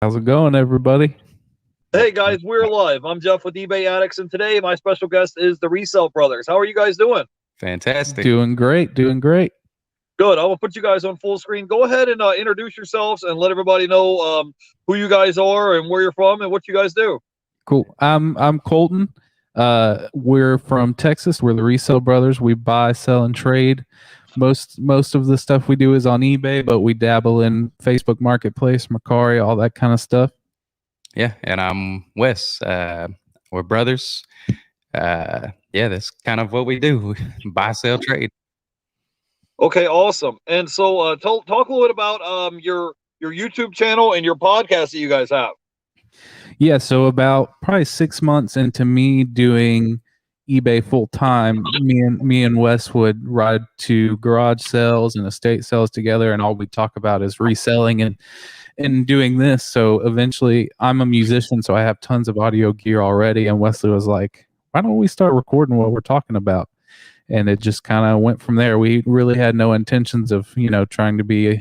How's it going, everybody? Hey guys, we're live. I'm Jeff with eBay Addicts, and today my special guest is the Resale Brothers. How are you guys doing? Fantastic. Doing great, doing great. Good. I'm gonna put you guys on full screen. Go ahead and introduce yourselves and let everybody know who you guys are and where you're from and what you guys do. Cool. I'm Colton. We're from Texas. We're the Resale Brothers. We buy, sell, and trade. Most of the stuff we do is on eBay, but we dabble in Facebook Marketplace, Mercari, all that kind of stuff. Yeah, and I'm Wes. We're brothers. Yeah, that's kind of what we do. Buy, sell, trade. Okay, awesome. And so talk a little bit about your YouTube channel and your podcast that you guys have. Yeah, so about probably 6 months into me doing eBay full time, me and Wes would ride to garage sales and estate sales together, and all we talk about is reselling and doing this. So eventually, I'm a musician, so I have tons of audio gear already. And Wesley was like, "Why don't we start recording what we're talking about?" And it just kind of went from there. We really had no intentions of trying to be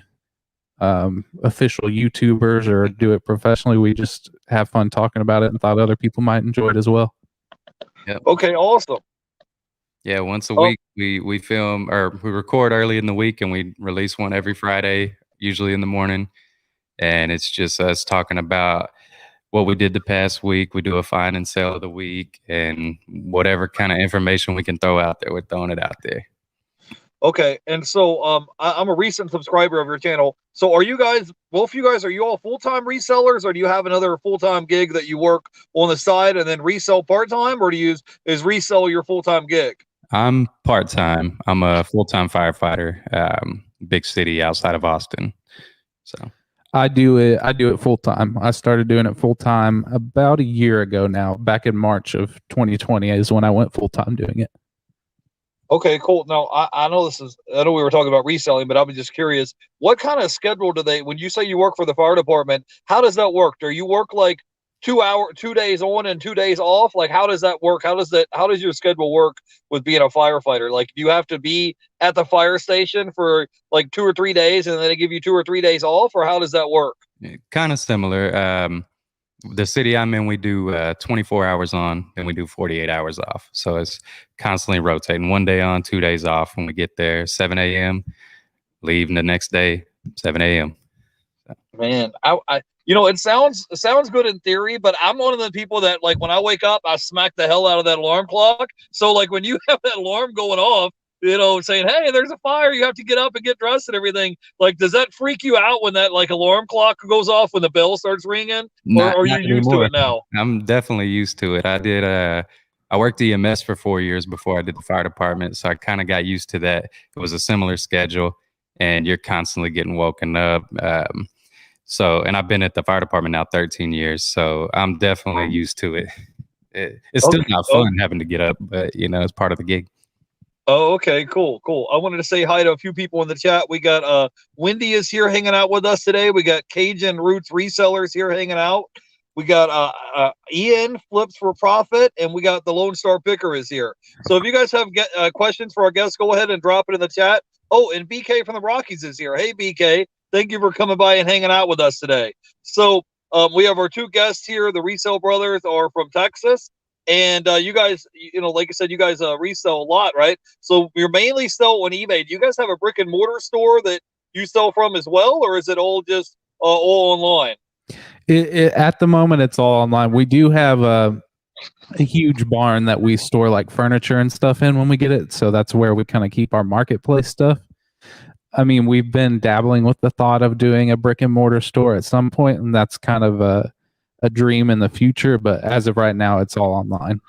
official YouTubers or do it professionally. We just have fun talking about it and thought other people might enjoy it as well. Yep. Okay, awesome. Yeah, once a week we film or we record early in the week and we release one every Friday, usually in the morning. And it's just us talking about what we did the past week. We do a find and sell of the week and whatever kind of information we can throw out there, we're throwing it out there. Okay, and so I'm a recent subscriber of your channel. So are you guys, both of you guys, are you all full-time resellers, or do you have another full-time gig that you work on the side and then resell part-time, or is resell your full-time gig? I'm part-time. I'm a full-time firefighter, big city outside of Austin. So I do it full time. I started doing it full time about a year ago now. Back in March of 2020 is when I went full time doing it. Okay, cool. Now I know I know we were talking about reselling, but I'm just curious, what kind of schedule do they, when you say you work for the fire department, how does that work? Do you work like 2 days on and 2 days off? Like, how does that work? How does your schedule work with being a firefighter? Like, do you have to be at the fire station for like 2 or 3 days and then they give you 2 or 3 days off, or how does that work? kind of similar. The city I'm in, we do 24 hours on, and we do 48 hours off. So it's constantly rotating. 1 day on, 2 days off. When we get there, 7 a.m., leave the next day, 7 a.m. Man, it sounds good in theory, but I'm one of the people that, like, when I wake up, I smack the hell out of that alarm clock. So like when you have that alarm going off, saying, "Hey, there's a fire," you have to get up and get dressed and everything. Like, does that freak you out when that like alarm clock goes off when the bell starts ringing, or are you used to it now? I'm definitely used to it. I worked EMS for 4 years before I did the fire department, so I kind of got used to that. It was a similar schedule, and you're constantly getting woken up. And I've been at the fire department now 13 years, so I'm definitely used to it. It's still not fun having to get up, but it's part of the gig. Oh, okay, cool. I wanted to say hi to a few people in the chat. We got Wendy is here hanging out with us today. We got Cajun Roots Resellers here hanging out. We got Ian Flips for Profit, and we got the Lone Star Picker is here. So if you guys have questions for our guests, go ahead and drop it in the chat. Oh, and BK from the Rockies is here. Hey, BK, thank you for coming by and hanging out with us today. So we have our two guests here. The Resale Brothers are from Texas. And you guys, like I said, you guys resell a lot, right? So you're mainly sell on eBay. Do you guys have a brick and mortar store that you sell from as well, or is it all just all online? At the moment, it's all online. We do have a huge barn that we store like furniture and stuff in when we get it. So that's where we kind of keep our marketplace stuff. I mean, we've been dabbling with the thought of doing a brick and mortar store at some point, and that's kind of a dream in the future, but as of right now, it's all online.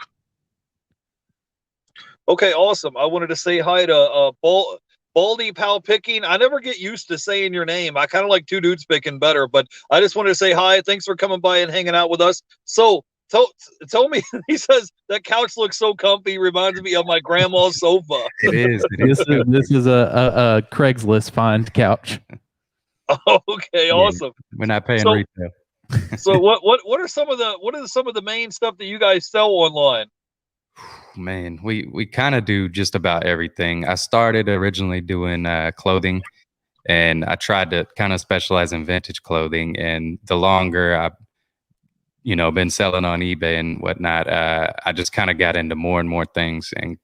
Okay, awesome. I wanted to say hi to Baldy Pal Picking. I never get used to saying your name. I kind of like Two Dudes Picking better, but I just wanted to say hi. Thanks for coming by and hanging out with us. So tell me, he says that couch looks so comfy, reminds me of my grandma's sofa. It is. This is a Craigslist find couch. Okay, awesome. We're not paying retail. So what are some of the main stuff that you guys sell online? Man, we kind of do just about everything. I started originally doing clothing, and I tried to kind of specialize in vintage clothing. And the longer I've, been selling on eBay and whatnot, I just kind of got into more and more things. And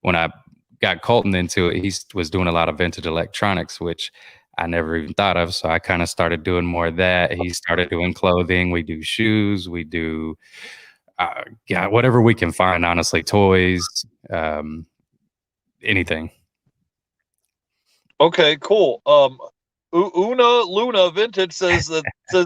when I got Colton into it, he was doing a lot of vintage electronics, which I never even thought of. So I kind of started doing more of that. He started doing clothing. We do shoes. We do, whatever we can find, honestly, toys, anything. Okay, cool. Una Luna Vintage says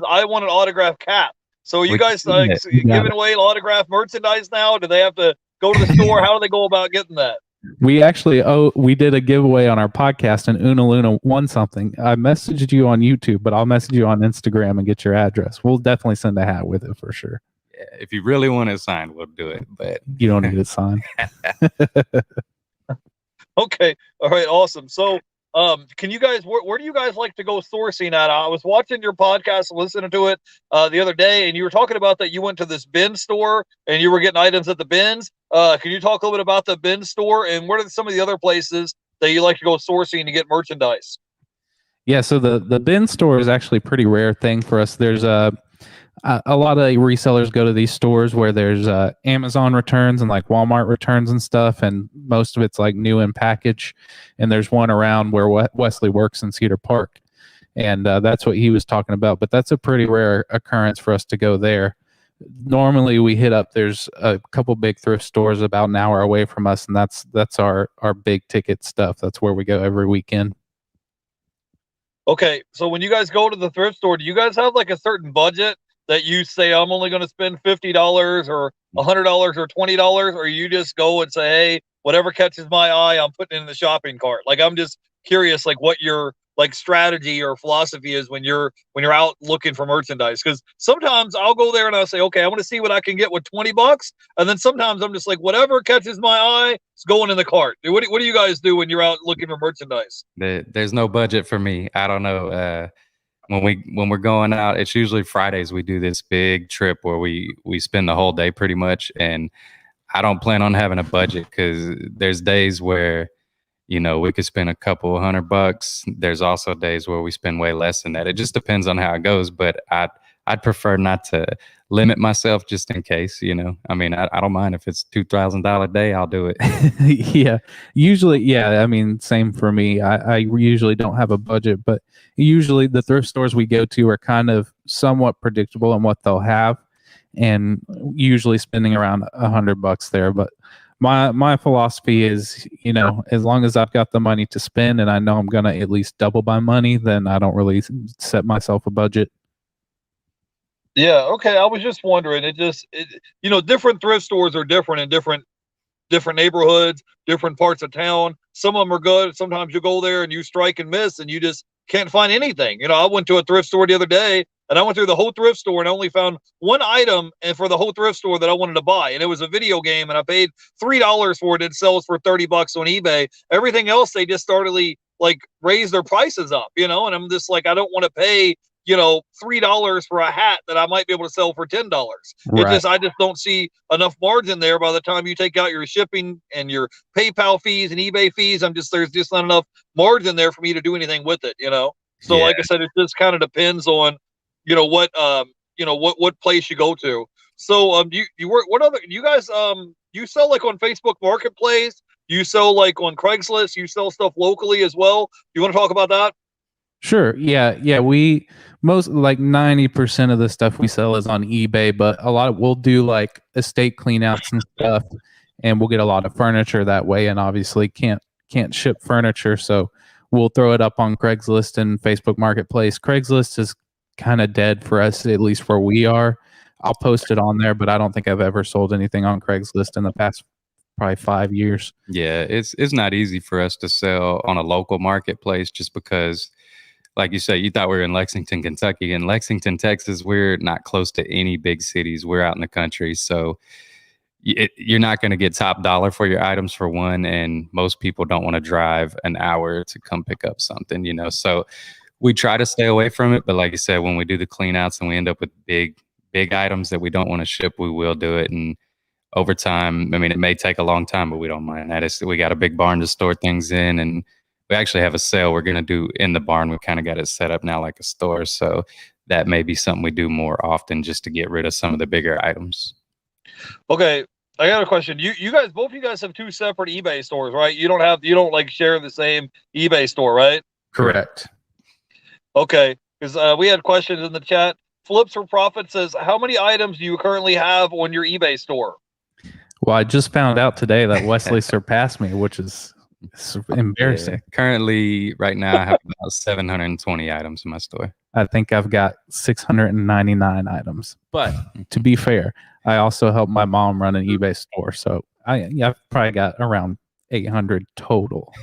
I want an autographed cap. So are you guys giving away autographed merchandise now? Do they have to go to the store? How do they go about getting that? We did a giveaway on our podcast, and Una Luna won something. I messaged you on YouTube, but I'll message you on Instagram and get your address. We'll definitely send a hat with it for sure. Yeah, if you really want it signed, we'll do it, but you don't need it signed. Okay. All right. Awesome. So, can you guys, where do you guys like to go sourcing at? I was watching your podcast, listening to it the other day, and you were talking about that you went to this bin store and you were getting items at the bins. Can you talk a little bit about the bin store and what are some of the other places that you like to go sourcing to get merchandise? Yeah, so the bin store is actually a pretty rare thing for us. There's a lot of resellers go to these stores where there's Amazon returns and like Walmart returns and stuff, and most of it's like new in package. And there's one around where Wesley works in Cedar Park, and that's what he was talking about. But that's a pretty rare occurrence for us to go there. Normally we hit up, there's a couple big thrift stores about an hour away from us, and that's our big ticket stuff. That's where we go every weekend. Okay, so when you guys go to the thrift store, do you guys have like a certain budget that you say I'm only going to spend $50 or $100 or $20, or you just go and say, hey, whatever catches my eye, I'm putting in the shopping cart? Like, I'm just curious, like what your like strategy or philosophy is when you're out looking for merchandise. Because sometimes I'll go there and I'll say, okay, I want to see what I can get with $20, and then sometimes I'm just like, whatever catches my eye, it's going in the cart. What do you guys do when you're out looking for merchandise? There's no budget for me. I don't know. When we're going out, it's usually Fridays. We do this big trip where we spend the whole day pretty much, and I don't plan on having a budget because there's days where we could spend a couple $100. There's also days where we spend way less than that. It just depends on how it goes, but I'd prefer not to limit myself just in case, I mean, I don't mind if it's $2,000 a day, I'll do it. Yeah, usually. Yeah. I mean, same for me. I usually don't have a budget, but usually the thrift stores we go to are kind of somewhat predictable in what they'll have, and usually spending around $100 there. But my philosophy is, as long as I've got the money to spend and I know I'm going to at least double my money, then I don't really set myself a budget. Yeah, okay. I was just wondering. Different thrift stores are different in different neighborhoods, different parts of town. Some of them are good. Sometimes you go there and you strike and miss, and you just can't find anything. I went to a thrift store the other day, and I went through the whole thrift store and I only found one item and for the whole thrift store that I wanted to buy, and it was a video game, and I paid $3 for it. It sells for $30 on eBay. Everything else they just started like raise their prices up, and I'm just like, I don't want to pay $3 for a hat that I might be able to sell for $10. Right. I just don't see enough margin there. By the time you take out your shipping and your PayPal fees and eBay fees, there's just not enough margin there for me to do anything with it. So Yeah. like I said, it just kind of depends on what place you go to. So you guys you sell like on Facebook Marketplace? You sell like on Craigslist? You sell stuff locally as well? You want to talk about that? Sure. Yeah. We most like 90% of the stuff we sell is on eBay, but we'll do like estate cleanouts and stuff, and we'll get a lot of furniture that way. And obviously can't ship furniture, so we'll throw it up on Craigslist and Facebook Marketplace. Craigslist is kind of dead for us, at least where we are. I'll post it on there, but I don't think I've ever sold anything on Craigslist in the past probably 5 years. Yeah, it's not easy for us to sell on a local marketplace just because, like you say, you thought we were in Lexington, Kentucky. In Lexington, Texas, we're not close to any big cities. We're out in the country. So you're not going to get top dollar for your items, for one. And most people don't want to drive an hour to come pick up something, So we try to stay away from it. But like you said, when we do the clean outs and we end up with big items that we don't want to ship, we will do it. And over time, I mean, it may take a long time, but we don't mind that. We got a big barn to store things in, we actually have a sale we're going to do in the barn. We kind of got it set up now like a store. So that may be something we do more often just to get rid of some of the bigger items. Okay. I got a question. You guys, both of you guys have two separate eBay stores, right? You don't like share the same eBay store, right? Correct. Okay. Because we had questions in the chat. Flips for Profit says, how many items do you currently have on your eBay store? Well, I just found out today that Wesley surpassed me, which is embarrassing. Yeah. Currently, right now, I have about 720 items in my store. I think I've got 699 items. But to be fair, I also help my mom run an eBay store. So I've probably got around 800 total.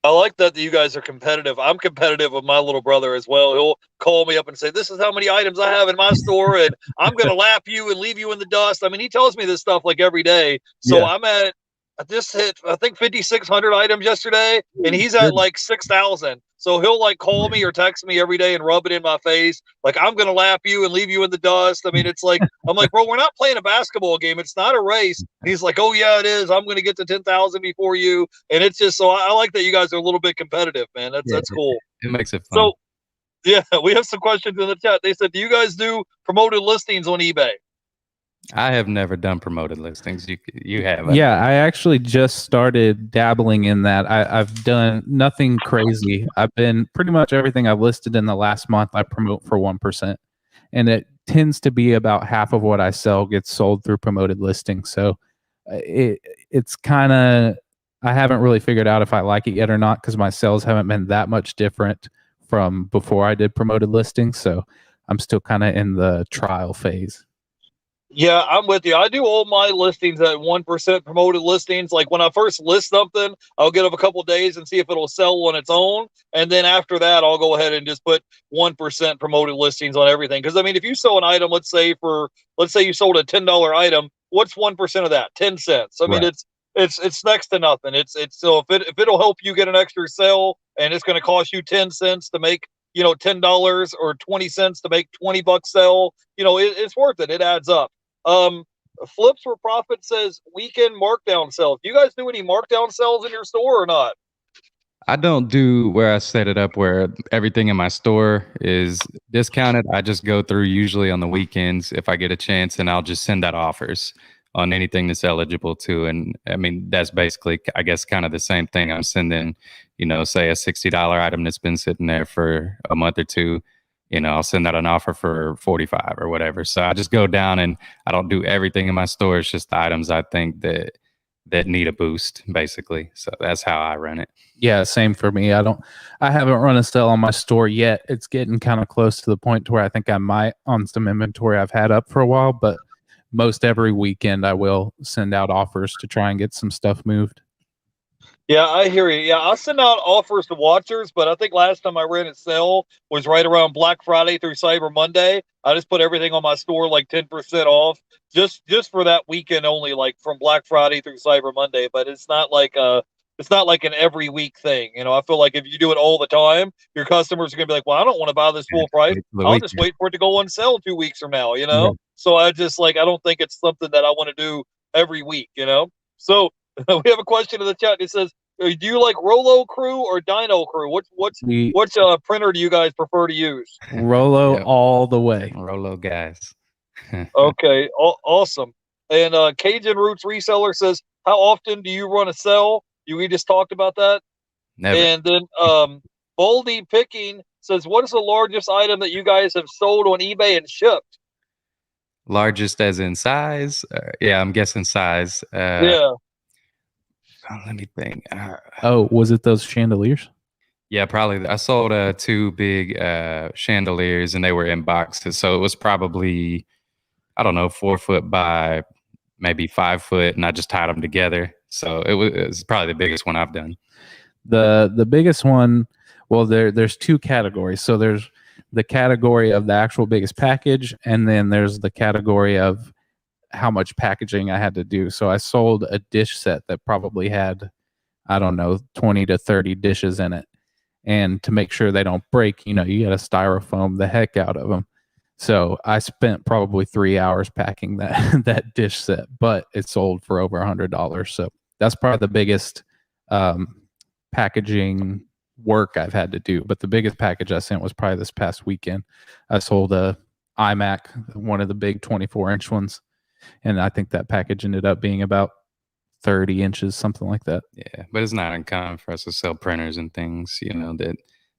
I like that you guys are competitive. I'm competitive with my little brother as well. He'll call me up and say, this is how many items I have in my store, and I'm going to lap you and leave you in the dust. I mean, he tells me this stuff like every day. So Yeah. I'm at this hit, I think 5,600 items yesterday, and he's at like 6,000. So he'll like call me or text me every day and rub it in my face. Like, I'm going to lap you and leave you in the dust. I mean, it's like, I'm like, bro, we're not playing a basketball game. It's not a race. And he's like, oh yeah, it is. I'm going to get to 10,000 before you. And it's just, so I like that you guys are a little bit competitive, man. That's cool. It makes it fun. So yeah, we have some questions in the chat. They said, do you guys do promoted listings on eBay? I have never done promoted listings. You have. Yeah, I actually just started dabbling in that. I've done nothing crazy. I've been pretty much everything I've listed in the last month I promote for 1%. And it tends to be about half of what I sell gets sold through promoted listings. So it's kind of, I haven't really figured out if I like it yet or not because my sales haven't been that much different from before I did promoted listings. So I'm still kind of in the trial phase. Yeah, I'm with you. I do all my listings at 1% promoted listings. Like when I first list something, I'll give it a couple of days and see if it'll sell on its own. And then after that, I'll go ahead and just put 1% promoted listings on everything. Because I mean, if you sell an item, let's say you sold a $10 item, what's 1% of that? 10 cents. I mean, Right. it's next to nothing. It's so if it'll help you get an extra sale and it's going to cost you 10 cents to make, $10 or 20 cents to make $20 sell, it's worth it. It adds up. Flips for Profit says weekend markdown sales. Do you guys do any markdown sales in your store or not? I don't do where I set it up where everything in my store is discounted. I just go through usually on the weekends if I get a chance, and I'll just send out offers on anything that's eligible to. And I mean, that's basically, I guess, kind of the same thing. I'm sending, say a $60 item that's been sitting there for a month or two. I'll send out an offer for 45 or whatever. So I just go down and I don't do everything in my store. It's just the items I think that need a boost, basically. So that's how I run it. Yeah, same for me. I haven't run a sale on my store yet. It's getting kind of close to the point to where I think I might on some inventory I've had up for a while, but most every weekend I will send out offers to try and get some stuff moved. Yeah, I hear you. Yeah, I'll send out offers to watchers, but I think last time I ran a sale was right around Black Friday through Cyber Monday. I just put everything on my store like 10% off, just for that weekend only, like from Black Friday through Cyber Monday. But it's not like an every week thing. I feel like if you do it all the time, your customers are gonna be like, well, I don't want to buy this full price. I'll just wait for it to go on sale 2 weeks from now. Yeah. So I just I don't think it's something that I want to do every week. So. We have a question in the chat. It says, do you like Rolo Crew or Dino Crew? Which printer do you guys prefer to use? Rolo all the way. Rolo guys. Okay, awesome. And Cajun Roots Reseller says, how often do you run a sale? We just talked about that. Never. And then Baldy Picking says, what is the largest item that you guys have sold on eBay and shipped? Largest as in size? Yeah, I'm guessing size. Yeah. Let me think. Was it those chandeliers? Yeah, probably. I sold 2 big chandeliers, and they were in boxes. So it was probably, I don't know, 4 foot by maybe 5 foot, and I just tied them together. So it was probably the biggest one I've done. The biggest one, well, there's 2 categories. So there's the category of the actual biggest package, and then there's the category of how much packaging I had to do. So I sold a dish set that probably had, I don't know, 20 to 30 dishes in it. And to make sure they don't break, you got to styrofoam the heck out of them. So I spent probably 3 hours packing that dish set, but it sold for over $100. So that's probably the biggest packaging work I've had to do. But the biggest package I sent was probably this past weekend. I sold a iMac, one of the big 24-inch ones, and I think that package ended up being about 30 inches, something like that. Yeah, but it's not uncommon for us to sell printers and things,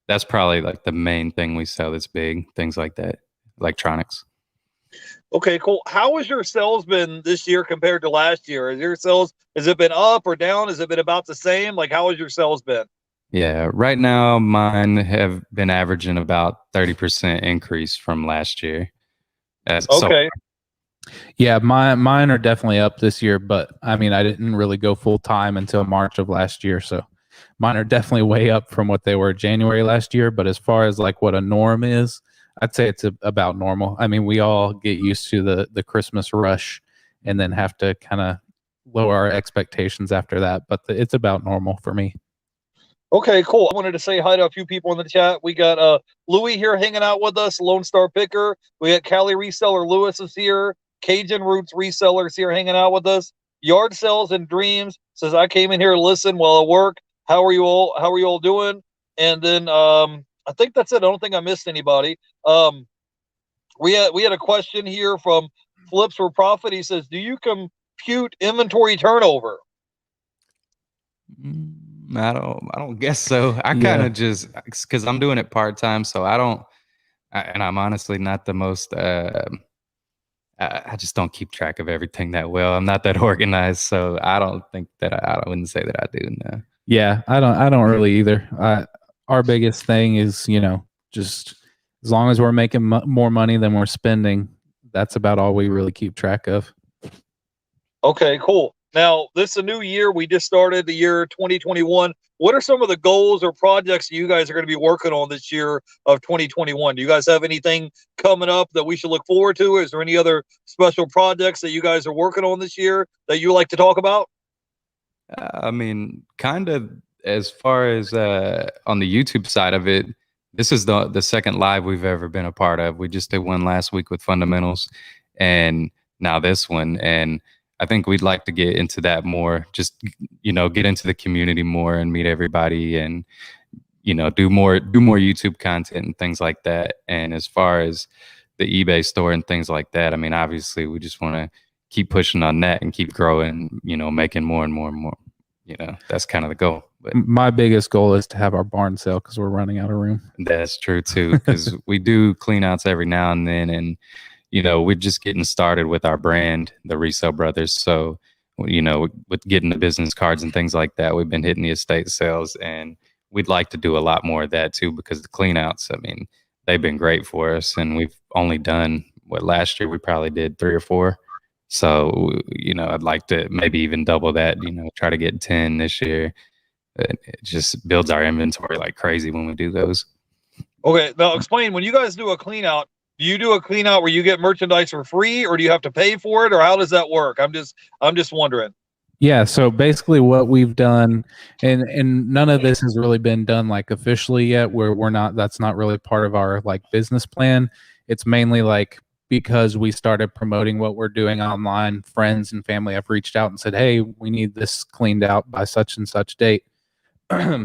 that's probably like the main thing we sell that's big, things like that, electronics. Okay, cool. How has your sales been this year compared to last year? Has it been up or down? Has it been about the same? Like, how has your sales been? Yeah, right now mine have been averaging about 30% increase from last year. Okay. Yeah, mine are definitely up this year, but I mean, I didn't really go full time until March of last year, so mine are definitely way up from what they were January last year. But as far as like what a norm is, I'd say it's about normal. I mean, we all get used to the Christmas rush and then have to kind of lower our expectations after that, but it's about normal for me. Okay, cool. I wanted to say hi to a few people in the chat. We got Louis here hanging out with us, Lone Star Picker. We got Cali Reseller Lewis is here. Cajun Roots Resellers here hanging out with us. Yard Sales and Dreams says, I came in here to listen while I work. How are you all doing? And then I think that's it. I don't think I missed anybody. We had a question here from Flips for Profit. He says, do you compute inventory turnover? I don't guess so. I kind of just, because I'm doing it part-time, so and I'm honestly not the most, I just don't keep track of everything that well. I'm not that organized, so I don't think that I wouldn't say that I do. No. Yeah, I don't really either. Our biggest thing is, just as long as we're making more money than we're spending, that's about all we really keep track of. Okay, cool. Now, this is a new year. We just started the year 2021. What are some of the goals or projects you guys are going to be working on this year of 2021? Do you guys have anything coming up that we should look forward to? Is there any other special projects that you guys are working on this year that you like to talk about? I mean, kind of as far as on the YouTube side of it, this is the second live we've ever been a part of. We just did one last week with fundamentals, and now this one. And I think we'd like to get into that more, just, get into the community more and meet everybody and, do more YouTube content and things like that. And as far as the eBay store and things like that, I mean, obviously we just want to keep pushing on that and keep growing, making more and more and more, that's kind of the goal. But my biggest goal is to have our barn sale because we're running out of room. That's true too, because we do clean outs every now and then, and we're just getting started with our brand, the Resale Brothers. So, with getting the business cards and things like that, we've been hitting the estate sales, and we'd like to do a lot more of that too, because the clean outs, I mean, they've been great for us. And we've only done last year we probably did 3 or 4. So, I'd like to maybe even double that, try to get 10 this year. It just builds our inventory like crazy when we do those. Okay. Now explain, when you guys do a clean out, do you do a clean out where you get merchandise for free, or do you have to pay for it, or how does that work? I'm just wondering. Yeah, so basically what we've done, and none of this has really been done like officially yet, where that's not really part of our like business plan. It's mainly like because we started promoting what we're doing online, friends and family have reached out and said, hey, we need this cleaned out by such and such date.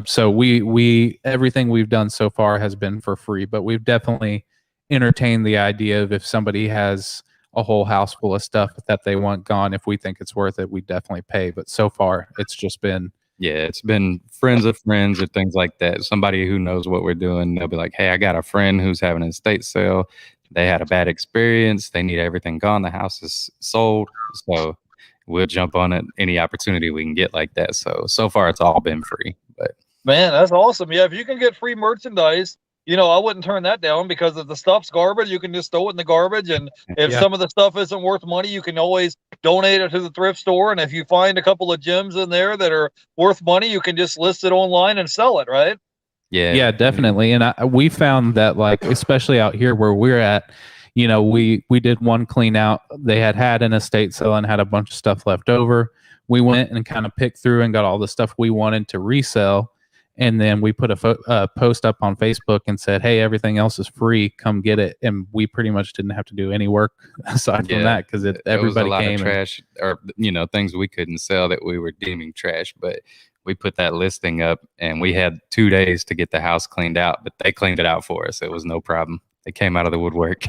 So we everything we've done so far has been for free, but we've definitely entertained the idea of if somebody has a whole house full of stuff that they want gone, if we think it's worth it, we definitely pay. But so far it's just been it's been friends of friends or things like that. Somebody who knows what we're doing, they'll be like, hey, I got a friend who's having an estate sale. They had a bad experience. They need everything gone. The house is sold. So we'll jump on it any opportunity we can get like that. So far it's all been free. But man, that's awesome. Yeah, if you can get free merchandise, I wouldn't turn that down, because if the stuff's garbage, you can just throw it in the garbage. And if some of the stuff isn't worth money, you can always donate it to the thrift store. And if you find a couple of gems in there that are worth money, you can just list it online and sell it, right? Yeah, definitely. And we found that, like, especially out here where we're at, we did one clean out. They had an estate sale and had a bunch of stuff left over. We went and kind of picked through and got all the stuff we wanted to resell. And then we put a post up on Facebook and said, hey, everything else is free. Come get it. And we pretty much didn't have to do any work aside from that, because everybody was a lot came. Of trash or, things we couldn't sell that we were deeming trash. But we put that listing up, and we had 2 days to get the house cleaned out, but they cleaned it out for us. It was no problem. They came out of the woodwork.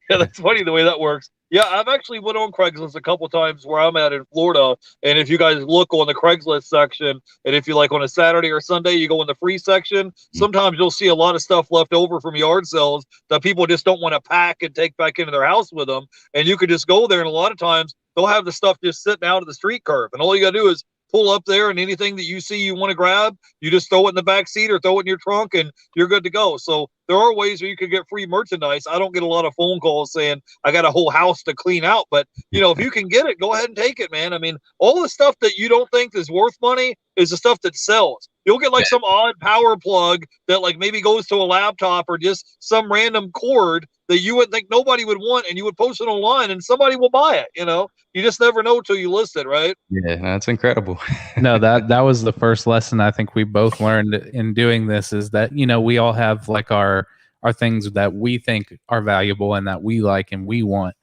Yeah, that's funny the way that works. Yeah, I've actually went on Craigslist a couple times where I'm at in Florida, and if you guys look on the Craigslist section, and if you like on a Saturday or Sunday, you go in the free section, sometimes you'll see a lot of stuff left over from yard sales that people just don't want to pack and take back into their house with them, and you could just go there, and a lot of times they'll have the stuff just sitting out of the street curb, and all you gotta do is pull up there, and anything that you see you want to grab, you just throw it in the back seat or throw it in your trunk, and you're good to go. So there are ways where you could get free merchandise. I don't get a lot of phone calls saying I got a whole house to clean out, but if you can get it, go ahead and take it, man. I mean, all the stuff that you don't think is worth money is the stuff that sells. You'll get like some odd power plug that like maybe goes to a laptop, or just some random cord that you would think nobody would want, and you would post it online and somebody will buy it. You just never know till you list it, right? Yeah, that's incredible. No, that was the first lesson I think we both learned in doing this, is that we all have like our things that we think are valuable and that we like and we want,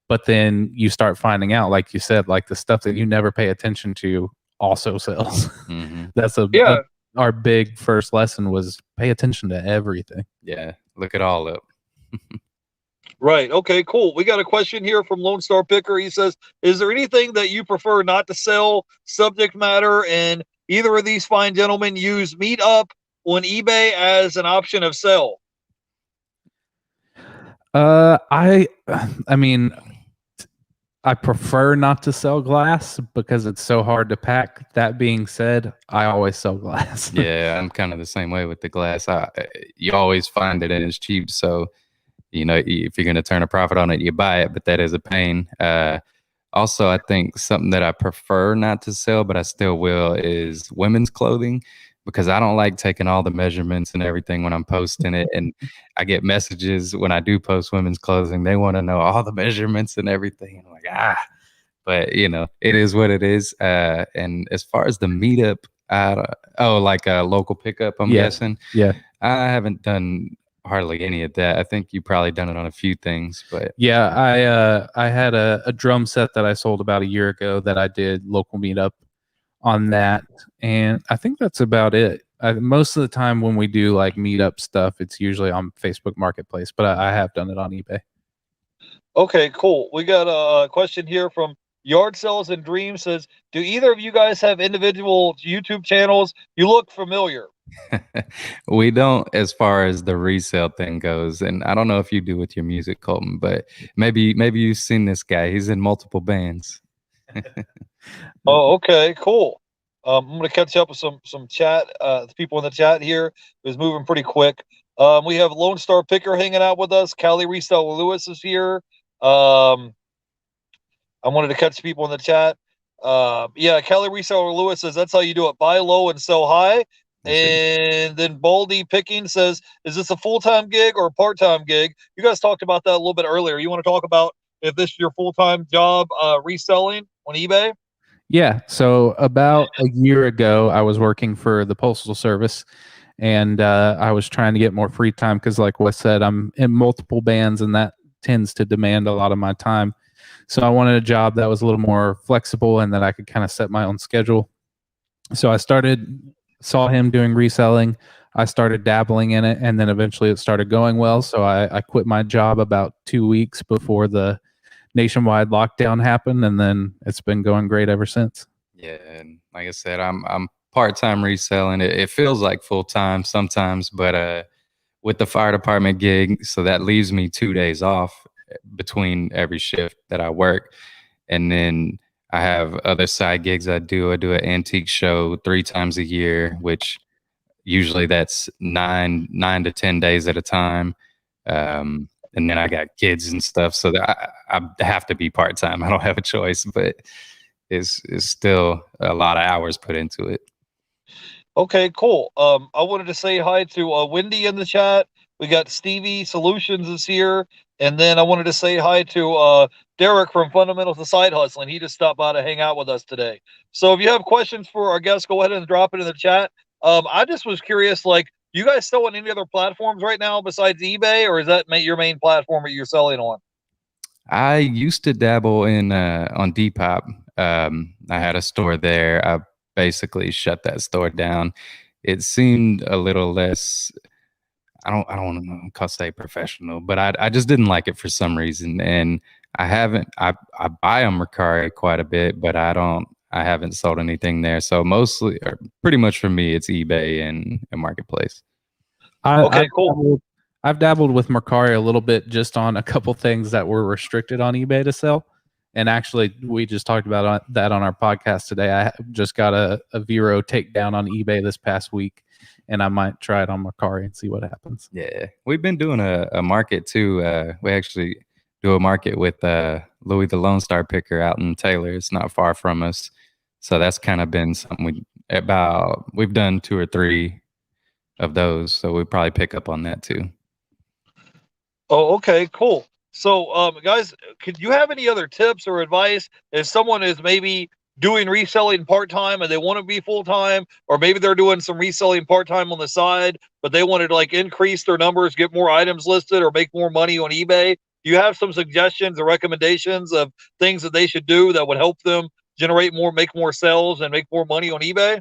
but then you start finding out, like you said, like the stuff that you never pay attention to also sells. Mm-hmm. That's our big first lesson, was pay attention to everything. Yeah, look it all up. Right. Okay, cool. We got a question here from Lone Star Picker. He says, is there anything that you prefer not to sell? Subject matter, and either of these fine gentlemen use Meetup on eBay as an option of sell. I mean, I prefer not to sell glass because it's so hard to pack. That being said, I always sell glass. Yeah, I'm kind of the same way with the glass. You always find it and it's cheap. So, if you're going to turn a profit on it, you buy it, but that is a pain. Also, I think something that I prefer not to sell, but I still will, is women's clothing, because I don't like taking all the measurements and everything when I'm posting it. And I get messages when I do post women's clothing. They want to know all the measurements and everything. I'm like, but it is what it is. And as far as the meetup, like a local pickup, I'm guessing. Yeah. I haven't done hardly any of that. I think you probably done it on a few things, but yeah, I had a drum set that I sold about a year ago that I did local meetup on that, and I think that's about it. Most of the time when we do like meetup stuff, it's usually on Facebook Marketplace, but I have done it on eBay. Okay, cool. We got a question here from Yard Sales and Dreams. Says, do either of you guys have individual YouTube channels? You look familiar. We don't, as far as the resale thing goes, and I don't know if you do with your music, Colton, but maybe you've seen this guy. He's in multiple bands. Oh, okay, cool. I'm gonna catch up with some chat. The people in the chat here is moving pretty quick. We have Lone Star Picker hanging out with us. Callie Resale Lewis is here. I wanted to catch people in the chat. Yeah, Callie Resale Lewis says that's how you do it: buy low and sell high. And then Baldy Picking says, is this a full-time gig or a part-time gig? You guys talked about that a little bit earlier. You want to talk about if this is your full-time job reselling on eBay? Yeah. So about a year ago, I was working for the Postal Service, and I was trying to get more free time because, like Wes said, I'm in multiple bands, and that tends to demand a lot of my time. So I wanted a job that was a little more flexible and that I could kind of set my own schedule. So I saw him doing reselling. I started dabbling in it, and then eventually it started going well. So I quit my job about 2 weeks before the nationwide lockdown happened, and then it's been going great ever since. Yeah, and like I said, I'm part-time reselling. It feels like full-time sometimes, but with the fire department gig, so that leaves me 2 days off between every shift that I work, and then I have other side gigs I do. I do an antique show 3 times a year, which usually that's 9 to 10 days at a time. And then I got kids and stuff, so that I have to be part-time. I don't have a choice, but it's still a lot of hours put into it. Okay, cool. I wanted to say hi to Wendy in the chat. We got Stevie Solutions is here. And then I wanted to say hi to Derek from Fundamentals to Side Hustling. He just stopped by to hang out with us today. So if you have questions for our guests, go ahead and drop it in the chat. I just was curious, like, you guys sell on any other platforms right now besides eBay, or is that your main platform that you're selling on? I used to dabble in on Depop. I had a store there. I basically shut that store down. It seemed a little less. I don't want to say professional, but I just didn't like it for some reason. And I buy on Mercari quite a bit, but I haven't sold anything there. So mostly, or pretty much for me, it's eBay and Marketplace. Okay, cool. I've dabbled with Mercari a little bit, just on a couple things that were restricted on eBay to sell. And actually, we just talked about that on our podcast today. I just got a Vero takedown on eBay this past week, and I might try it on Mercari and see what happens. Yeah, we've been doing a market too. We actually do a market with Louis the Lone Star Picker out in Taylor. It's not far from us, so that's kind of been something we've done 2 or 3 of those. So we probably pick up on that too. Oh, okay, cool. So, guys, could you have any other tips or advice if someone is maybe doing reselling part-time and they want to be full-time, or maybe they're doing some reselling part-time on the side, but they wanted to like increase their numbers, get more items listed, or make more money on eBay? Do you have some suggestions or recommendations of things that they should do that would help them generate more, make more sales, and make more money on eBay?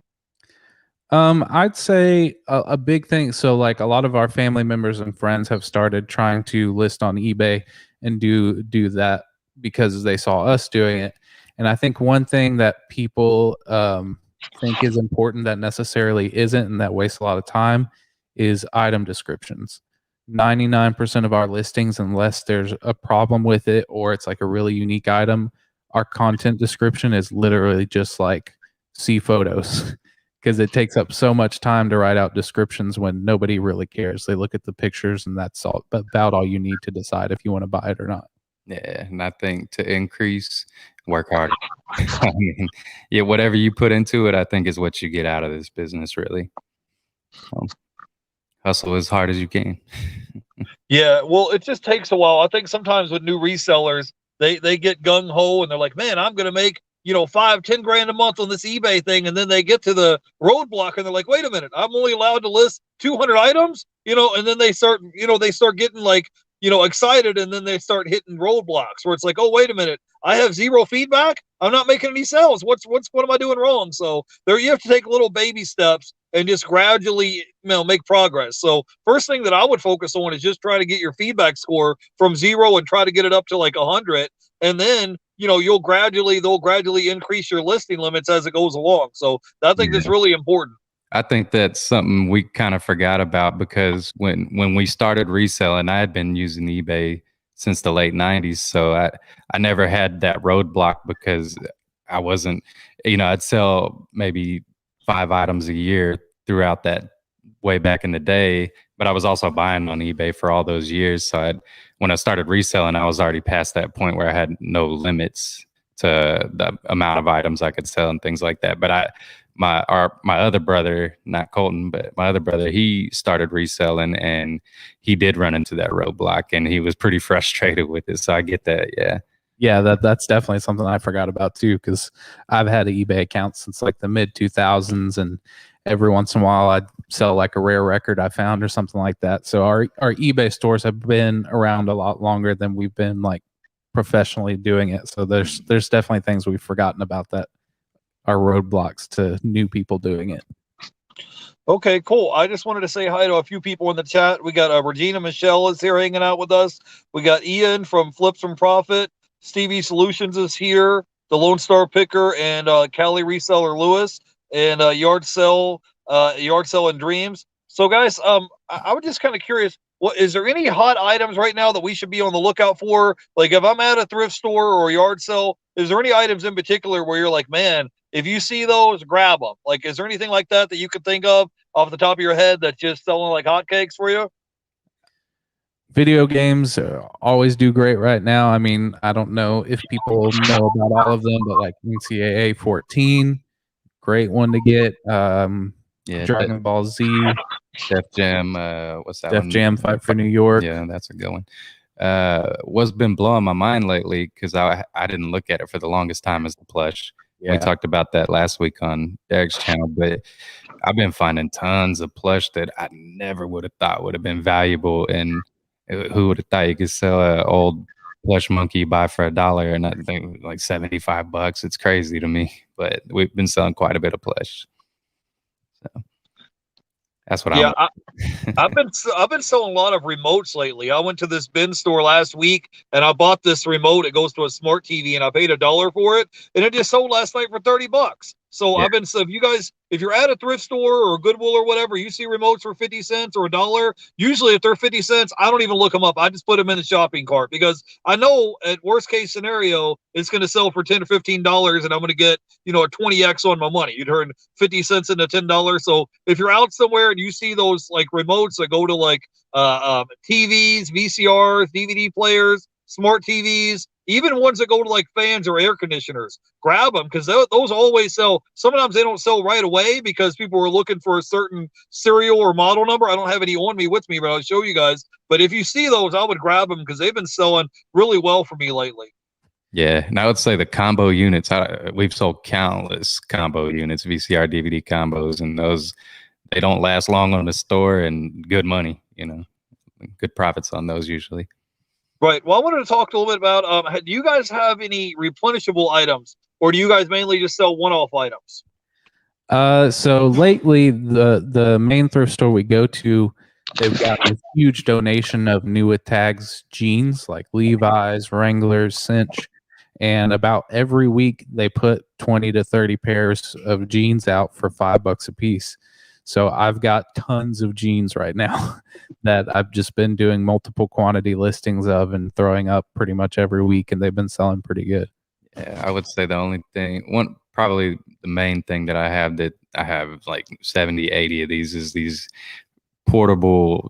I'd say a big thing. So, like, a lot of our family members and friends have started trying to list on eBay and do that because they saw us doing it. And I think one thing that people think is important that necessarily isn't, and that wastes a lot of time, is item descriptions. 99% of our listings, unless there's a problem with it or it's like a really unique item, our content description is literally just like, see photos. Because it takes up so much time to write out descriptions when nobody really cares. They look at the pictures, and that's about all you need to decide if you want to buy it or not. Yeah, and I think to increase, work hard. I mean, yeah, whatever you put into it, I think is what you get out of this business, really. Hustle as hard as you can. Yeah, well, it just takes a while. I think sometimes with new resellers, they get gung ho and they're like, man, I'm gonna make 5-10 grand a month on this eBay thing, and then they get to the roadblock and they're like, wait a minute, I'm only allowed to list 200 items, and then they start getting like excited, and then they start hitting roadblocks where it's like, oh, wait a minute, I have 0 feedback, I'm not making any sales, what am I doing wrong? So there, you have to take little baby steps and just gradually make progress. So first thing that I would focus on is just try to get your feedback score from 0 and try to get it up to like 100, and then they'll gradually increase your listing limits as it goes along. So I think that's really important. I think that's something we kind of forgot about, because when we started reselling, I had been using eBay since the late 90s. So I never had that roadblock, because I wasn't, I'd sell maybe 5 items a year throughout that way back in the day, but I was also buying on eBay for all those years. So when I started reselling, I was already past that point where I had no limits to the amount of items I could sell and things like that. But my other brother, not Colton, but my other brother, he started reselling, and he did run into that roadblock, and he was pretty frustrated with it. So I get that. Yeah, that's definitely something I forgot about too, because I've had an eBay account since like the mid 2000s, and every once in a while I'd sell like a rare record I found or something like that. So our eBay stores have been around a lot longer than we've been like professionally doing it. So there's definitely things we've forgotten about that are roadblocks to new people doing it. Okay, cool. I just wanted to say hi to a few people in the chat. We got Regina Michelle is here hanging out with us. We got Ian from Flips from Profit. Stevie Solutions is here. The Lone Star Picker, and Cali Reseller Lewis, and Yard Sale and Dreams. So guys, I was just kind of curious, what is there any hot items right now that we should be on the lookout for? Like if I'm at a thrift store or a yard sale, is there any items in particular where you're like, man, if you see those, grab them? Like, is there anything like that you could think of off the top of your head that's just selling like hotcakes for you? Video games always do great right now. I mean, I don't know if people know about all of them, but like NCAA 14, great one to get. Dragon Ball Z, Def Jam, what's that Def one? Jam Fight for New York. Yeah, that's a good one. What's been blowing my mind lately, because I didn't look at it for the longest time, is the plush. Yeah. We talked about that last week on Derek's channel, but I've been finding tons of plush that I never would have thought would have been valuable. And who would have thought you could sell an old plush monkey you buy for $1 and I think like $75? It's crazy to me. but we've been selling quite a bit of plush. So that's what Yeah, I'm. I've been selling a lot of remotes lately. I went to this bin store last week and I bought this remote. It goes to a smart TV and I paid $1 for it, and it just sold last night for $30. So Yeah. if you're at a thrift store or Goodwill or whatever, you see remotes for 50 cents or $1. Usually if they're 50 cents, I don't even look them up. I just put them in the shopping cart because I know at worst case scenario, it's going to sell for $10 or $15 and I'm going to get, a 20x on my money. You turn 50 cents into $10. So if you're out somewhere and you see those like remotes that go to like TVs, VCRs, DVD players, smart TVs, even ones that go to like fans or air conditioners, grab them because those always sell. Sometimes they don't sell right away because people are looking for a certain serial or model number. I don't have any on me with me, but I'll show you guys. But if you see those, I would grab them because they've been selling really well for me lately. Yeah, and I would say the combo units, we've sold countless combo units, VCR, DVD combos, and those, they don't last long on the store and good money, good profits on those usually. Right. Well, I wanted to talk a little bit about, do you guys have any replenishable items or do you guys mainly just sell one-off items? So lately, the main thrift store we go to, they've got a huge donation of new with tags jeans like Levi's, Wranglers, Cinch, and about every week they put 20 to 30 pairs of jeans out for $5 a piece. So I've got tons of jeans right now that I've just been doing multiple quantity listings of and throwing up pretty much every week, and they've been selling pretty good. Yeah, I would say the only thing, probably the main thing that I have like 70, 80 of these is these portable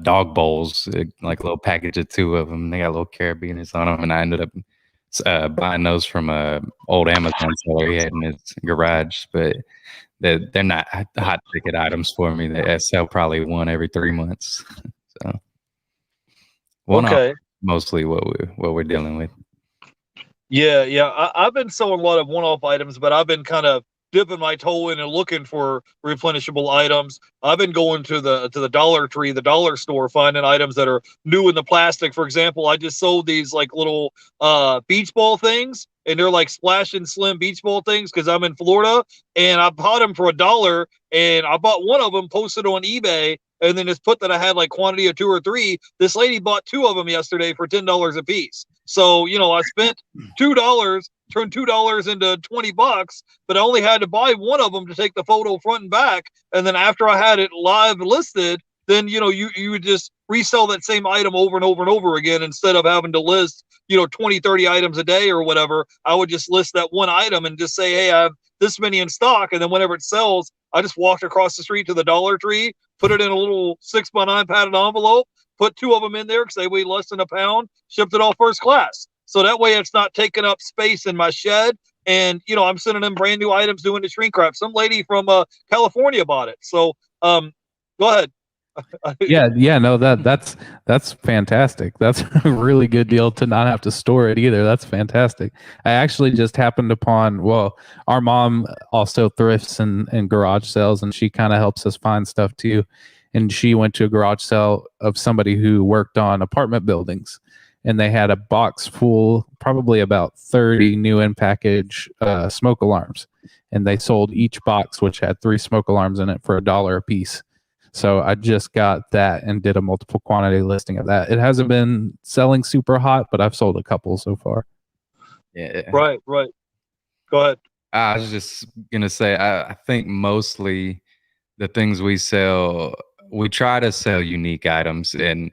dog bowls, like a little package of 2 of them. They got little carabiners on them, and I ended up buying those from a old Amazon seller he had in his garage, but they're not hot ticket items for me. They sell probably one every 3 months. So Okay. Mostly what we're dealing with. Yeah. I've been selling a lot of one-off items, but I've been kind of dipping my toe in and looking for replenishable items. I've been going to the Dollar Tree, the dollar store, finding items that are new in the plastic. For example, I just sold these like little beach ball things, and they're like Splash and Slim beach ball things because I'm in Florida, and I bought them for $1, and I bought one of them, posted on eBay, and then just put that I had like quantity of 2 or 3. This lady bought 2 of them yesterday for $10 a piece. So, I spent $2, turned $2 into $20, but I only had to buy one of them to take the photo front and back. And then after I had it live listed, then, you would just resell that same item over and over and over again instead of having to list, 20, 30 items a day or whatever. I would just list that one item and just say, hey, I have this many in stock. And then whenever it sells, I just walked across the street to the Dollar Tree, put it in a little 6x9 padded envelope, put 2 of them in there because they weigh less than a pound, shipped it all first class. So that way it's not taking up space in my shed. And, I'm sending them brand new items doing the shrink wrap. Some lady from California bought it. So go ahead. Yeah, no, that's fantastic. That's a really good deal to not have to store it either. That's fantastic. I actually just happened upon, well, our mom also thrifts and garage sales, and she kind of helps us find stuff too. And she went to a garage sale of somebody who worked on apartment buildings, and they had a box full, probably about 30 new in package smoke alarms, and they sold each box, which had 3 smoke alarms in it, for $1 a piece. So I just got that and did a multiple quantity listing of that. It hasn't been selling super hot, but I've sold a couple so far. Yeah. Right. Go ahead. I was just gonna say, I think mostly the things we sell, we try to sell unique items, and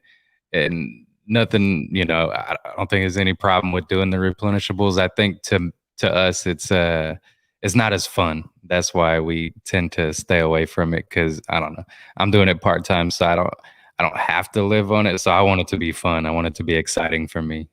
nothing, I don't think there's any problem with doing the replenishables. I think to us, it's not as fun. That's why we tend to stay away from it, because I don't know, I'm doing it part-time, so I don't have to live on it. So I want it to be fun. I want it to be exciting for me,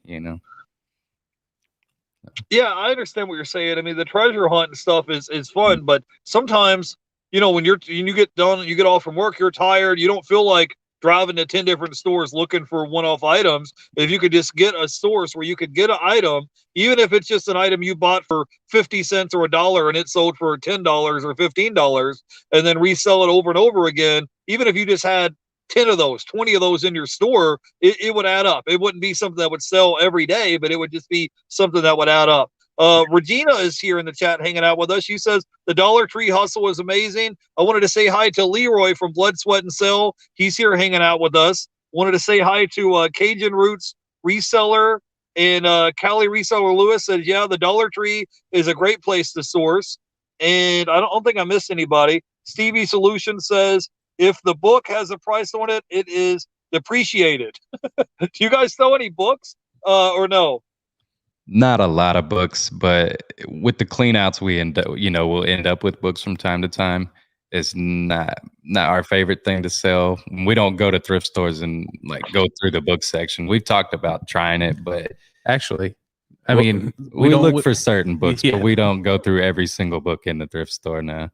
Yeah, I understand what you're saying. I mean, the treasure hunt and stuff is fun, but sometimes, when you get done, you get off from work, you're tired, you don't feel like driving to 10 different stores looking for one-off items. If you could just get a source where you could get an item, even if it's just an item you bought for 50 cents or $1 and it sold for $10 or $15, and then resell it over and over again, even if you just had 10 of those, 20 of those in your store, it would add up. It wouldn't be something that would sell every day, but it would just be something that would add up. Regina is here in the chat hanging out with us. She says the Dollar Tree hustle is amazing. I wanted to say hi to Leroy from Blood, Sweat, and Sell. He's here hanging out with us. Wanted to say hi to Cajun Roots Reseller, and Cali Reseller Lewis says, yeah, the Dollar Tree is a great place to source. And I don't think I missed anybody. Stevie Solution says, if the book has a price on it, it is depreciated. Do you guys sell any books or no? Not a lot of books, but with the cleanouts, we'll end up with books from time to time. It's not our favorite thing to sell. We don't go to thrift stores and like go through the book section. We've talked about trying it, but actually, I mean, we look for certain books, yeah. but we don't go through every single book in the thrift store now.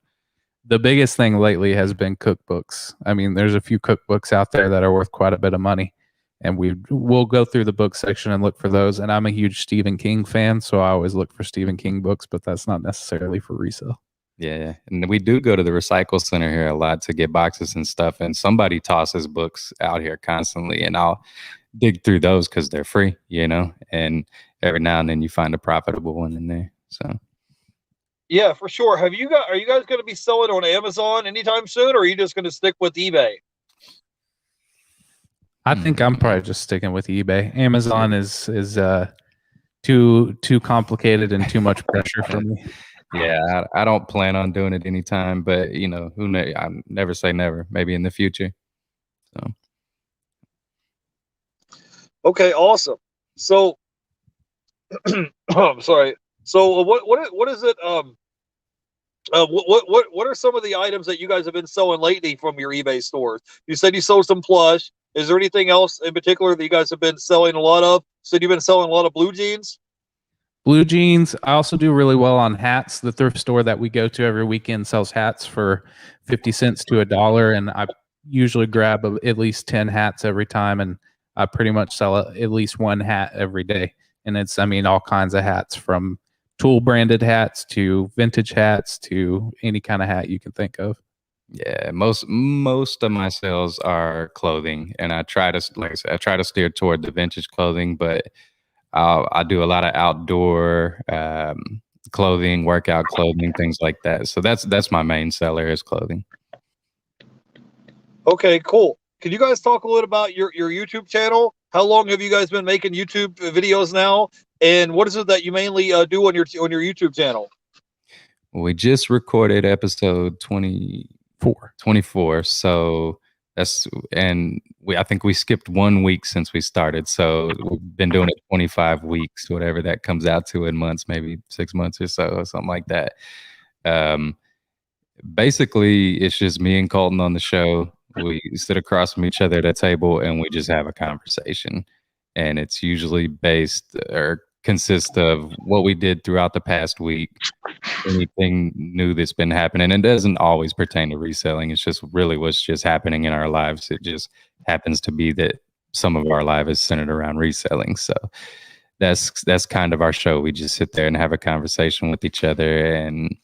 The biggest thing lately has been cookbooks. I mean, there's a few cookbooks out there that are worth quite a bit of money, and we'll go through the book section and look for those. And I'm a huge Stephen King fan, so I always look for Stephen King books, but that's not necessarily for resale. Yeah, and we do go to the recycle center here a lot to get boxes and stuff, and somebody tosses books out here constantly, and I'll dig through those because they're free, and every now and then you find a profitable one in there. So yeah, for sure. Are you guys going to be selling on Amazon anytime soon, or are you just going to stick with eBay? I think I'm probably just sticking with eBay. Amazon is too complicated and too much pressure for me. Yeah, I don't plan on doing it anytime, but who knows? I never say never. Maybe in the future. So okay, awesome. So I'm sorry. So what is it? What are some of the items that you guys have been selling lately from your eBay stores? You said you sold some plush. Is there anything else in particular that you guys have been selling a lot of? So you've been selling a lot of blue jeans? Blue jeans. I also do really well on hats. The thrift store that we go to every weekend sells hats for 50 cents to $1, and I usually grab at least 10 hats every time, and I pretty much sell at least one hat every day. And it's, all kinds of hats, from Tool branded hats to vintage hats to any kind of hat you can think of. Yeah, most of my sales are clothing, and I try to steer toward the vintage clothing, but I do a lot of outdoor clothing, workout clothing, things like that. So that's my main seller is clothing. Okay, cool. Can you guys talk a little about your YouTube channel? How long have you guys been making YouTube videos now? And what is it that you mainly do on your YouTube channel? We just recorded episode 24. So I think we skipped 1 week since we started. So we've been doing it 25 weeks, whatever that comes out to in months, maybe 6 months or so, or something like that. Basically, it's just me and Colton on the show. We sit across from each other at a table and we just have a conversation. And it's usually based or consists of what we did throughout the past week, anything new that's been happening. And it doesn't always pertain to reselling. It's just really what's just happening in our lives. It just happens to be that some of our life is centered around reselling. So that's kind of our show. We just sit there and have a conversation with each other and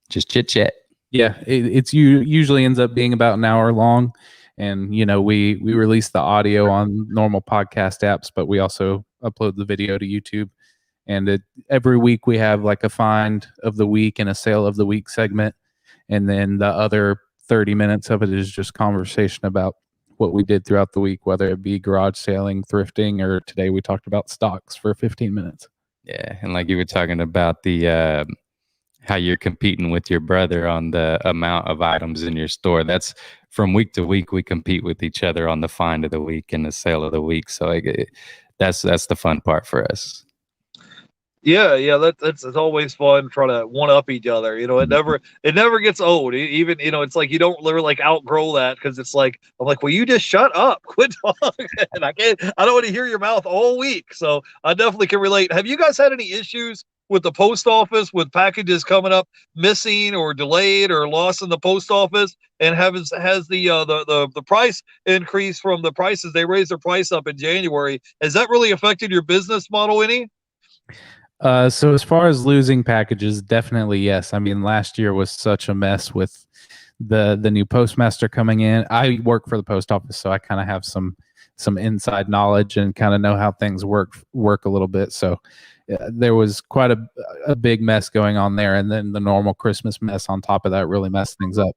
just chit chat. Yeah, it's usually ends up being about an hour long, and we release the audio on normal podcast apps, but we also upload the video to YouTube. And every week we have like a find of the week and a sale of the week segment, and then the other 30 minutes of it is just conversation about what we did throughout the week, whether it be garage sailing, thrifting, or today we talked about stocks for 15 minutes. Yeah, and like you were talking about the how you're competing with your brother on the amount of items in your store. That's from week to week, we compete with each other on the find of the week and the sale of the week. So that's the fun part for us. Yeah, that's it's always fun trying to one up each other. It never gets old. Even it's like you don't ever like outgrow that, because it's like I'm like, well, you just shut up, quit talking. And I don't want to hear your mouth all week. So I definitely can relate. Have you guys had any issues with the post office, with packages coming up missing or delayed or lost in the post office? And has the price increase from the prices they raised their price up in January? Has that really affected your business model any? So as far as losing packages, definitely yes. Last year was such a mess with the new postmaster coming in. I work for the post office, so I kind of have some some inside knowledge and kind of know how things work a little bit. So there was quite a big mess going on there, and then the normal Christmas mess on top of that really messed things up.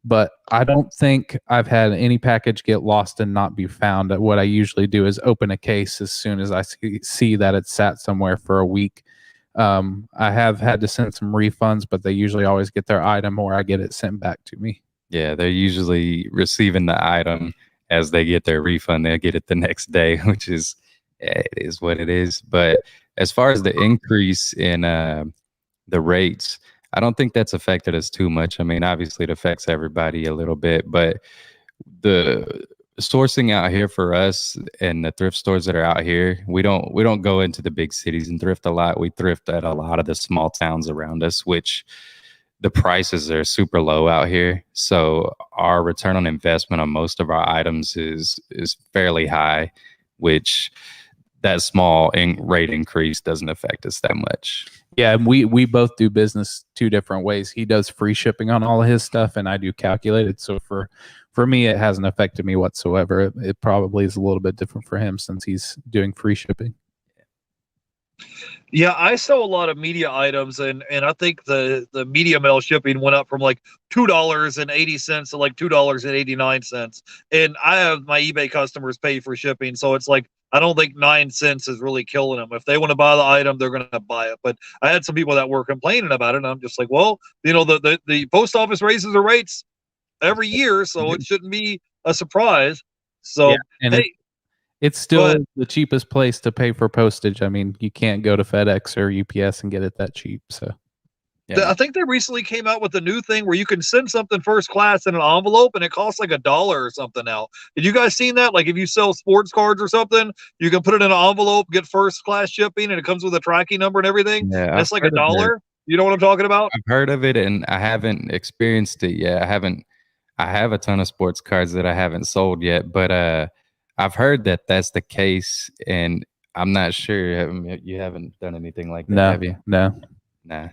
But I don't think I've had any package get lost and not be found. What I usually do is open a case as soon as I see that it's sat somewhere for a week. I have had to send some refunds, but they usually always get their item or I get it sent back to me. Yeah, they're usually receiving the item as they get their refund. They'll get it the next day, which is, it is what it is. But as far as the increase in the rates, I don't think that's affected us too much. I mean, obviously it affects everybody a little bit, but the sourcing out here for us and the thrift stores that are out here, we don't go into the big cities and thrift a lot. We thrift at a lot of the small towns around us, which the prices are super low out here. So our return on investment on most of our items is fairly high, which that small rate increase doesn't affect us that much. Yeah, we both do business two different ways. He does free shipping on all of his stuff, and I do calculated. So for me, it hasn't affected me whatsoever. It probably is a little bit different for him since he's doing free shipping. Yeah, I sell a lot of media items, and I think the media mail shipping went up from like $2.80 to like $2.89. And I have my eBay customers pay for shipping, so it's like I don't think 9 cents is really killing them. If they want to buy the item, they're going to buy it. But I had some people that were complaining about it, and I'm just like, well, the post office raises the rates every year, so it shouldn't be a surprise. So, yeah, hey. It's still the cheapest place to pay for postage. I mean, you can't go to FedEx or UPS and get it that cheap. So, yeah. I think they recently came out with a new thing where you can send something first class in an envelope and it costs like $1 or something now. Did you guys seen that? Like if you sell sports cards or something, you can put it in an envelope, get first class shipping, and it comes with a tracking number and everything. Yeah, and it's like $1. You know what I'm talking about? I've heard of it and I haven't experienced it yet. I have a ton of sports cards that I haven't sold yet, but I've heard that that's the case, and I'm not sure. You haven't done anything like that, have you? No. Nah.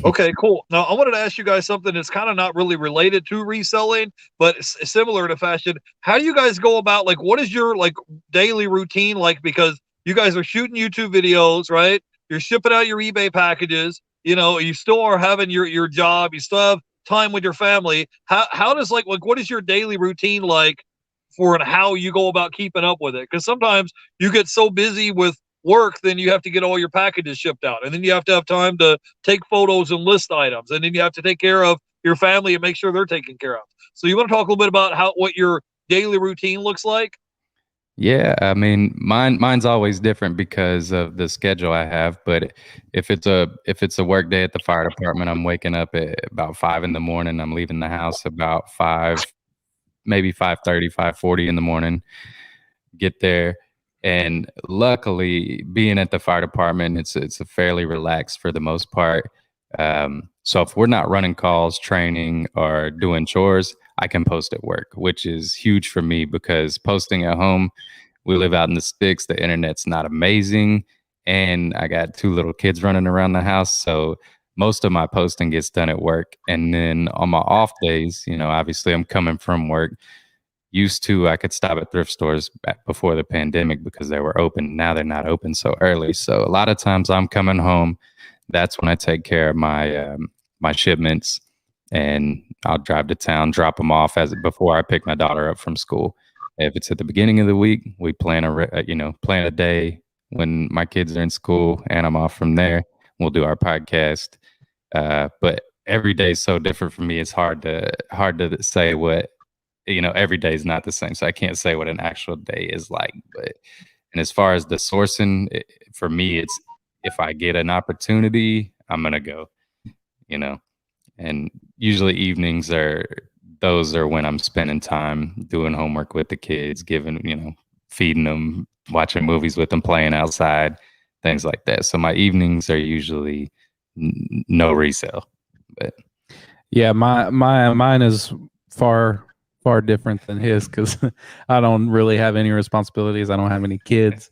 Okay, cool. Now, I wanted to ask you guys something that's kind of not really related to reselling, but similar to fashion. How do you guys go about, like, what is your, like, daily routine like? Because you guys are shooting YouTube videos, right? You're shipping out your eBay packages. You know, you still are having your job. You still have time with your family. How does, like, what is your daily routine like for and how you go about keeping up with it? Because sometimes you get so busy with work, then you have to get all your packages shipped out, and then you have to have time to take photos and list items, and then you have to take care of your family and make sure they're taken care of. So you want to talk a little bit about what your daily routine looks like? Yeah, I mean, mine's always different because of the schedule I have. But if it's a work day at the fire department, I'm waking up at about 5 in the morning. I'm leaving the house about 5, maybe 5:30, 5:40 in the morning. Get there, and luckily, being at the fire department, it's a fairly relaxed for the most part. So if we're not running calls, training, or doing chores, I can post at work, which is huge for me because posting at home, we live out in the sticks. The internet's not amazing, and I got 2 little kids running around the house, so most of my posting gets done at work. And then on my off days, obviously I'm coming from work. Used to, I could stop at thrift stores back before the pandemic because they were open. Now they're not open so early. So a lot of times I'm coming home. That's when I take care of my my shipments, and I'll drive to town, drop them off before I pick my daughter up from school. If it's at the beginning of the week, we plan a day when my kids are in school and I'm off from there. We'll do our podcast. But every day is so different for me. It's hard to say what. Every day is not the same, so I can't say what an actual day is like. And as far as the sourcing, for me, it's if I get an opportunity, I'm gonna go. And usually evenings are when I'm spending time doing homework with the kids, feeding them, watching movies with them, playing outside, things like that. So my evenings are usually no resale. But yeah, mine is far different than his because I don't really have any responsibilities. I don't have any kids,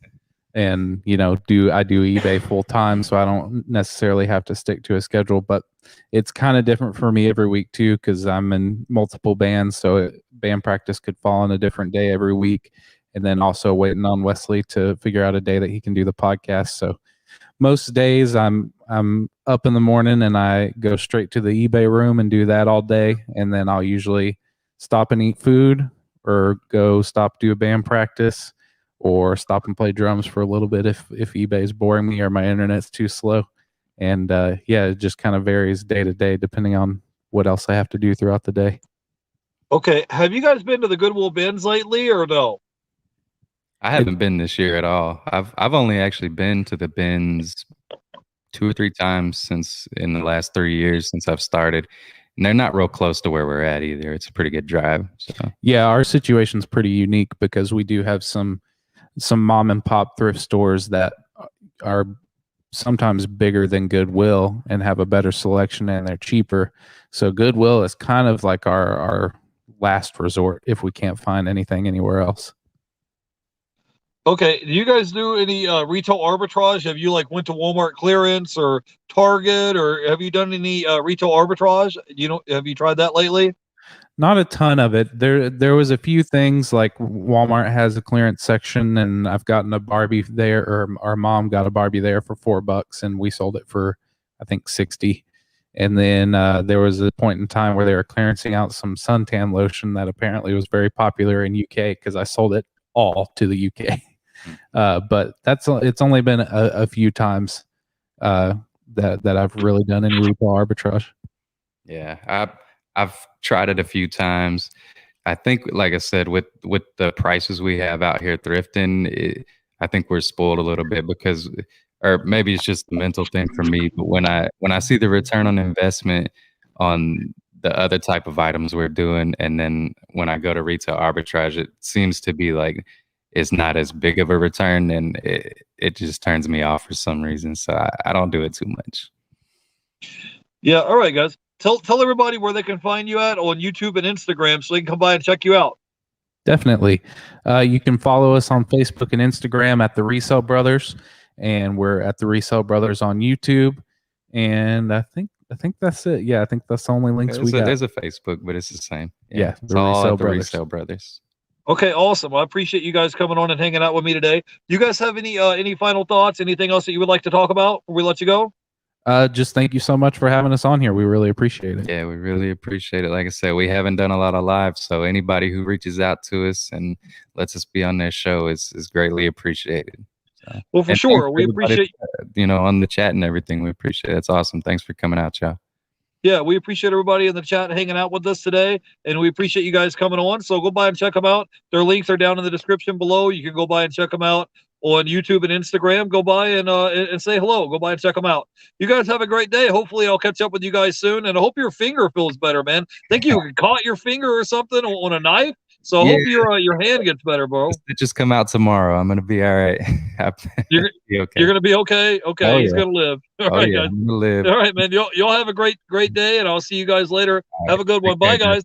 and I do eBay full time, so I don't necessarily have to stick to a schedule. But it's kind of different for me every week too, because I'm in multiple bands, so band practice could fall on a different day every week, and then also waiting on Wesley to figure out a day that he can do the podcast. So most days I'm up in the morning and I go straight to the eBay room and do that all day, and then I'll usually stop and eat food, or go stop do a band practice, or stop and play drums for a little bit if eBay is boring me or my internet's too slow. And it just kind of varies day to day depending on what else I have to do throughout the day. Okay, have you guys been to the Goodwill Bins lately, or no? I haven't been this year at all. I've only actually been to the bins 2 or 3 times since in the last 3 years since I've started. And they're not real close to where we're at either. It's a pretty good drive. So yeah, our situation's pretty unique because we do have some mom and pop thrift stores that are sometimes bigger than Goodwill and have a better selection, and they're cheaper. So Goodwill is kind of like our last resort if we can't find anything anywhere else. Okay, do you guys do any retail arbitrage? Have you went to Walmart clearance or Target, or have you done any retail arbitrage? Have you tried that lately? Not a ton of it. There was a few things, like Walmart has a clearance section, and I've gotten a Barbie there, or our mom got a Barbie there for $4, and we sold it for I think 60. And then there was a point in time where they were clearancing out some suntan lotion that apparently was very popular in UK, because I sold it all to the UK. But it's only been a few times that I've really done any retail arbitrage. yeah, I've tried it a few times. I think, like I said, with the prices we have out here thrifting, I think we're spoiled a little bit because, or maybe it's just the mental thing for me. But when I see the return on investment on the other type of items we're doing, and then when I go to retail arbitrage, it seems to be like it's not as big of a return, and it just turns me off for some reason. So I don't do it too much. Yeah, all right, guys. Tell everybody where they can find you at on YouTube and Instagram so they can come by and check you out. Definitely. You can follow us on Facebook and Instagram at the Resale Brothers, and we're at the Resale Brothers on YouTube. And I think that's it. Yeah, I think that's the only links we got. There's a Facebook, but it's the same. Yeah, it's all at the Resale Brothers. Okay, awesome. Well, I appreciate you guys coming on and hanging out with me today. You guys have any final thoughts? Anything else that you would like to talk about before we let you go? Just thank you so much for having us on here. We really appreciate it. Yeah, we really appreciate it. Like I said, we haven't done a lot of live, so anybody who reaches out to us and lets us be on their show is greatly appreciated. So, well, for sure. We appreciate on the chat and everything. We appreciate it. That's awesome. Thanks for coming out, y'all. Yeah, we appreciate everybody in the chat hanging out with us today, and we appreciate you guys coming on. So go by and check them out. Their links are down in the description below. You can go by and check them out on YouTube and Instagram. Go by and say hello. Go by and check them out. You guys have a great day. Hopefully I'll catch up with you guys soon, and I hope your finger feels better, man. Think you caught your finger or something on a knife? So I hope your hand gets better, bro. Just come out tomorrow. I'm gonna be all right. You're gonna be okay. Okay, he's gonna live. All right, guys. I'm gonna live. All right, man. Y'all have a great day, and I'll see you guys later. Have a good one. Bye, guys.